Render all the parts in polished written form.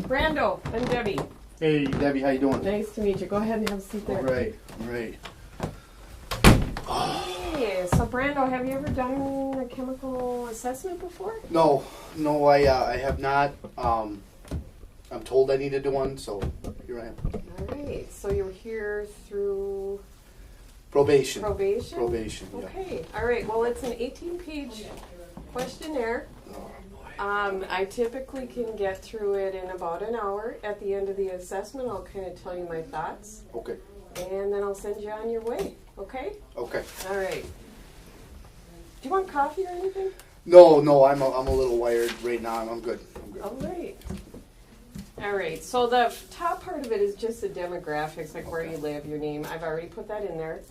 Brando and Debbie. Hey, Debbie, how you doing? Nice to meet you. Go ahead and have a seat there. All right, all right. Hey, so Brando, have you ever done a chemical assessment before? No, I have not. I'm told I need to do one, so here I am. All right, so you were here through Probation. probation? Probation, yeah. Okay, all right, well, it's an 18-page questionnaire. I typically can get through it in about an hour. At the end of the assessment, I'll kind of tell you my thoughts, Okay, and then I'll send you on your way, okay? okay. All right. Do you want coffee or anything? No, I'm a little wired right now. I'm good. All right. All right, so the top part of it is just the demographics, like where you live, your name. I've already put that in there.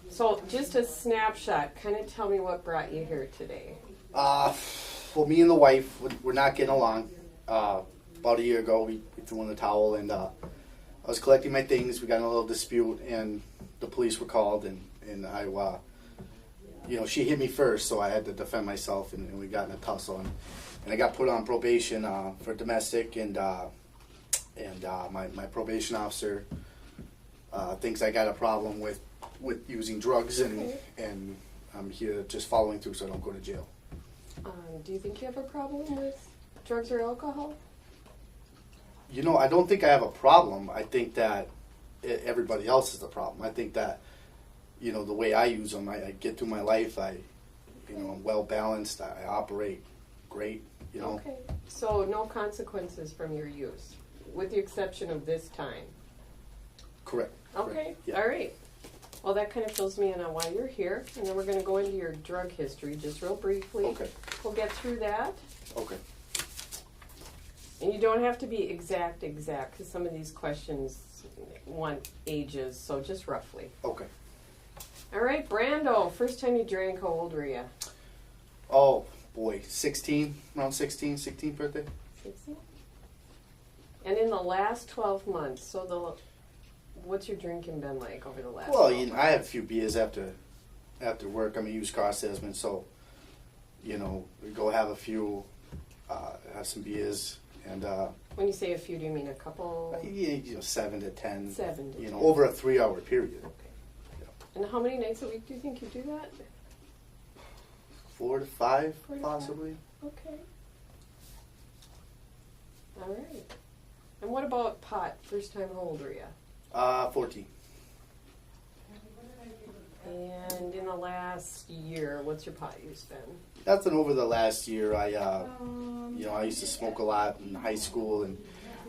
So just a snapshot, kind of tell me what brought you here today. Well, me and the wife, we're not getting along. About a year ago, we threw in the towel, and I was collecting my things. We got in a little dispute, and the police were called, and I, she hit me first, so I had to defend myself, and we got in a tussle, and I got put on probation for domestic, and my probation officer thinks I got a problem with using drugs, and I'm here just following through so I don't go to jail. Do you think you have a problem with drugs or alcohol? I don't think I have a problem. I think that everybody else is the problem. I think that, the way I use them, I get through my life. I'm well balanced. I operate great, Okay. So no consequences from your use, with the exception of this time. Correct. Okay. Correct. Yeah. All right. Well, that kind of fills me in on why you're here, and then we're going to go into your drug history just real briefly. Okay. We'll get through that. Okay. And you don't have to be exact, because some of these questions want ages, so just roughly. Okay. All right, Brando, first time you drank, how old were you? Oh, boy. 16, around 16th birthday. 16? And in the last 12 months, what's your drinking been like over the last 12 months? I have a few beers after work. I'm a used car salesman, so, we go have a few, have some beers, and... When you say a few, do you mean a couple? 7 to 10. 7 to 10. Over a 3-hour period. Okay. And how many nights a week do you think you do that? 4 to 5, 4 to 5. possibly. Okay. All right. And what about pot? First time, how old were you? 14. And in the last year, what's your pot use been? Nothing over the last year. I used to smoke a lot in high school and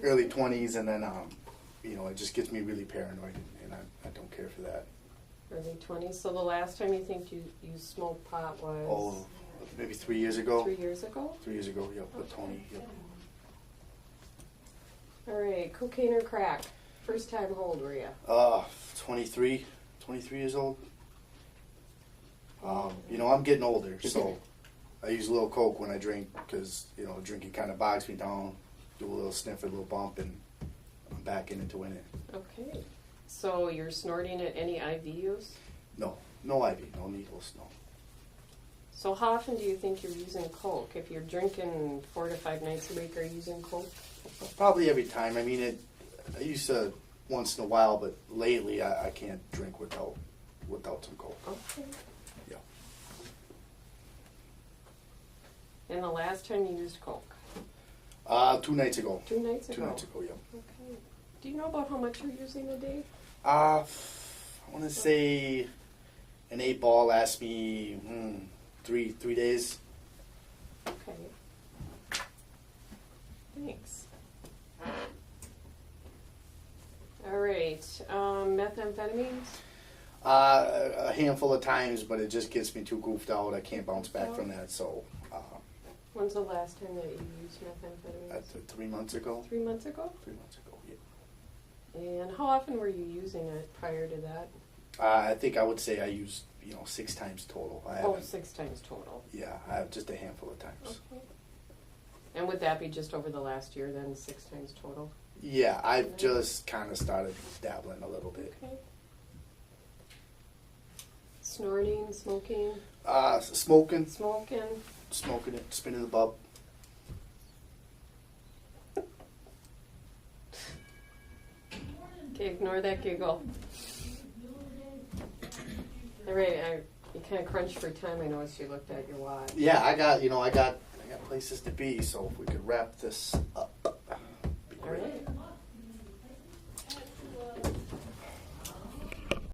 early 20s, and then, it just gets me really paranoid, and I don't care for that. Early 20s. So the last time you think you smoked pot was? Oh, maybe 3 years ago. 3 years ago? 3 years ago, yep, with Tony, yep. All right, cocaine or crack? First time, how old were you? 23 years old. I'm getting older, so I use a little Coke when I drink because, drinking kind of bogs me down, do a little sniff, a little bump, and I'm back into it. Okay. So you're snorting at any IV use? No IV, no needles, no. So how often do you think you're using Coke? If you're drinking 4 to 5 nights a week, are you using Coke? Probably every time. I used to once in a while, but lately I can't drink without some Coke. Okay. Yeah. And the last time you used Coke? 2 nights ago. 2 nights ago? 2 nights ago, yeah. Okay. Do you know about how much you're using a day? I want to say an 8-ball lasts me 3 days. Okay. Thanks. All right. Methamphetamines? A handful of times, but it just gets me too goofed out. I can't bounce back from that, so... When's the last time that you used methamphetamines? 3 months ago. 3 months ago? 3 months ago, yeah. And how often were you using it prior to that? I think I would say I used, 6 times total. 6 times total. Yeah, I have just a handful of times. Okay. And would that be just over the last year then, 6 times total? Yeah, I've just kind of started dabbling a little bit. Okay. Snorting, smoking? Smoking. Smoking. Smoking it, spinning the bub. Okay, ignore that giggle. All right, you kind of crunched for time. I noticed you looked at your watch. Yeah, I got places to be. So if we could wrap this up.